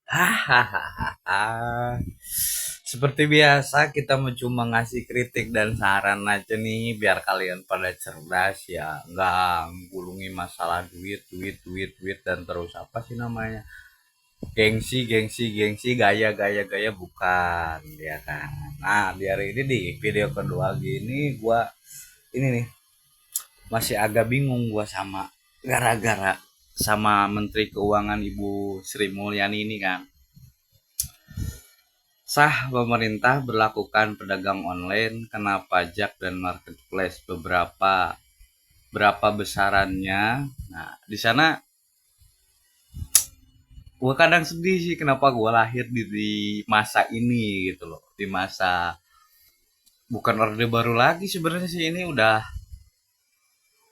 Hahaha. Seperti biasa kita mau cuma ngasih kritik dan saran aja nih biar kalian pada cerdas ya, nggak gulungi masalah duit, duit, duit, duit dan terus apa sih namanya? Gengsi, gengsi, gengsi, gaya, gaya, gaya bukan, ya kan? Nah, di hari ini di video kedua gini gua ini nih masih agak bingung gua sama gara-gara sama Menteri Keuangan Ibu Sri Mulyani ini kan. Sah pemerintah berlakukan pedagang online kena pajak dan marketplace berapa besarannya. Nah, di sana gue kadang sedih sih kenapa gue lahir di masa ini gitu loh. Di masa bukan orde baru lagi sebenarnya sih ini udah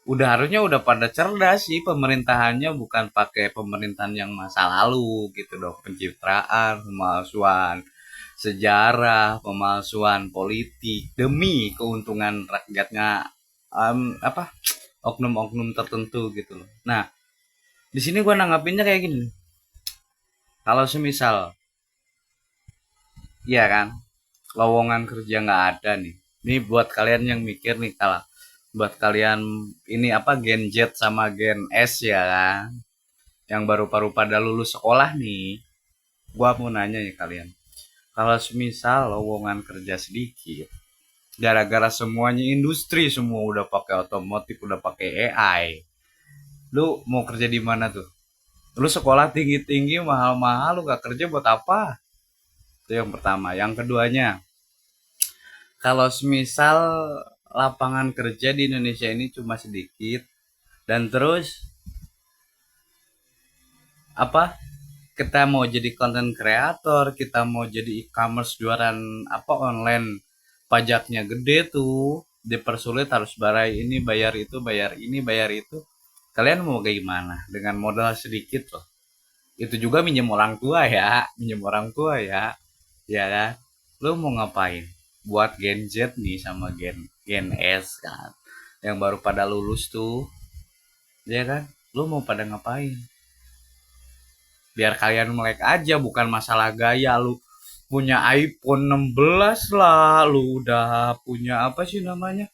harusnya udah pada cerdas sih pemerintahannya bukan pakai pemerintahan yang masa lalu gitu dong, pencitraan, pemalsuan sejarah, pemalsuan politik demi keuntungan rakyatnya, apa oknum-oknum tertentu gitu loh. Nah, di sini gue nanggapinnya kayak gini, kalau semisal ya kan lowongan kerja nggak ada nih, ini buat kalian yang mikir nih, kalau buat kalian ini apa Gen Z sama Gen S ya kan, yang baru-baru pada lulus sekolah nih, gua mau nanya ya kalian, kalau semisal lowongan kerja sedikit gara-gara semuanya industri semua udah pakai otomotif, udah pakai AI, lu mau kerja di mana tuh? Lu sekolah tinggi-tinggi mahal-mahal, lu gak kerja buat apa? Itu yang pertama. Yang keduanya, kalau semisal lapangan kerja di Indonesia ini cuma sedikit dan terus apa, kita mau jadi content creator, kita mau jadi e-commerce jualan apa online, pajaknya gede tuh, dipersulit harus bayar ini, bayar itu, bayar ini, bayar itu. Kalian mau kayak gimana dengan modal sedikit loh? Itu juga minjem orang tua ya, minjem orang tua ya, ya kan? Lu mau ngapain? Buat Gen Z nih sama Gen Gen S kan, yang baru pada lulus tuh, ya kan? Lu mau pada ngapain? Biar kalian melek aja, bukan masalah gaya. Lu punya iPhone 16 lah, lu udah punya apa sih namanya,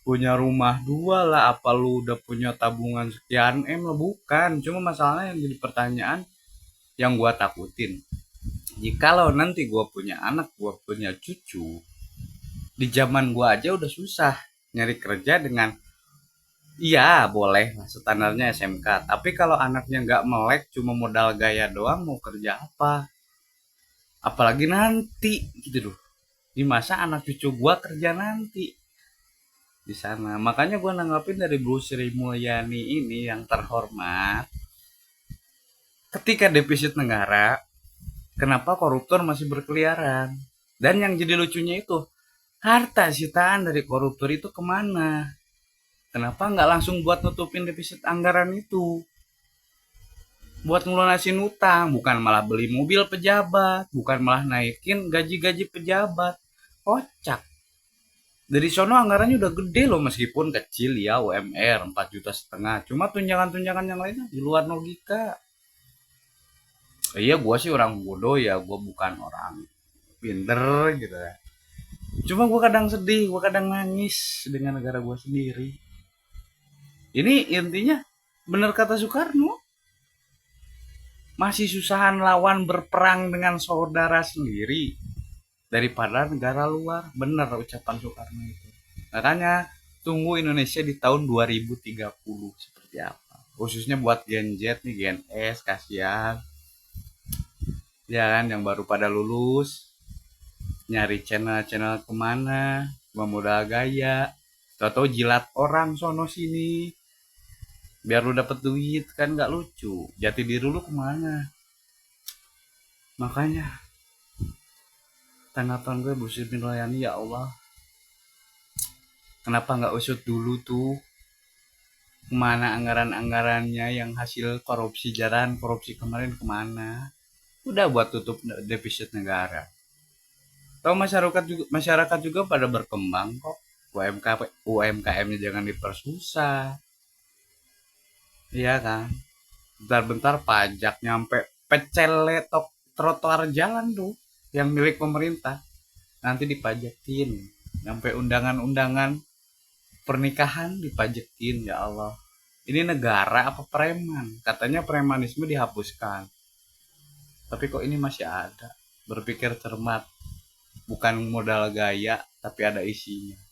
punya rumah dua lah, apa lu udah punya tabungan sekian M lah, bukan. Cuma masalahnya yang jadi pertanyaan, yang gua takutin, jikalau nanti gua punya anak, gua punya cucu, di zaman gua aja udah susah nyari kerja dengan, iya boleh lah standarnya SMK, tapi kalau anaknya nggak melek cuma modal gaya doang, mau kerja apa? Apalagi nanti gitu loh, di masa anak cucu gua kerja nanti di sana. Makanya gua nanggapin dari Bu Sri Mulyani ini yang terhormat, ketika defisit negara, kenapa koruptor masih berkeliaran? Dan yang jadi lucunya itu, harta sitaan dari koruptor itu kemana? Kenapa nggak langsung buat nutupin defisit anggaran itu? Buat ngelunasin utang, bukan malah beli mobil pejabat, bukan malah naikin gaji-gaji pejabat. Kocak. Dari sono anggarannya udah gede loh, meskipun kecil ya, UMR 4,5 juta. Cuma tunjangan-tunjangan yang lainnya di luar logika. Iya, gue sih orang bodoh ya, gue bukan orang pinter gitu ya. Cuma gue kadang sedih, gue kadang nangis dengan negara gue sendiri. Ini intinya bener kata Soekarno, masih susahan lawan berperang dengan saudara sendiri daripada negara luar. Bener ucapan Soekarno itu. Makanya tunggu Indonesia di tahun 2030 seperti apa. Khususnya buat Gen Z nih, Gen S, kasihan. Ya kan, yang baru pada lulus, nyari channel-channel kemana, memodal gaya. Tahu-tahu jilat orang sono sini. Biar lu dapet duit, kan nggak lucu. Jati diri lu kemana? Makanya tanggapan gue Bu Sri Mulyani, ya Allah, kenapa nggak usut dulu tuh kemana anggaran-anggarannya yang hasil korupsi, jalan korupsi kemarin kemana? Udah buat tutup defisit negara. Tahu masyarakat juga pada berkembang kok. UMKM-nya jangan dipersusah, iya kan? Bentar-bentar pajak nyampe pecel letok trotoar jalan tuh yang milik pemerintah nanti dipajakin, sampai undangan-undangan pernikahan dipajekin. Ya Allah, ini negara apa preman? Katanya premanisme dihapuskan, tapi kok ini masih ada. Berpikir cermat, bukan modal gaya tapi ada isinya.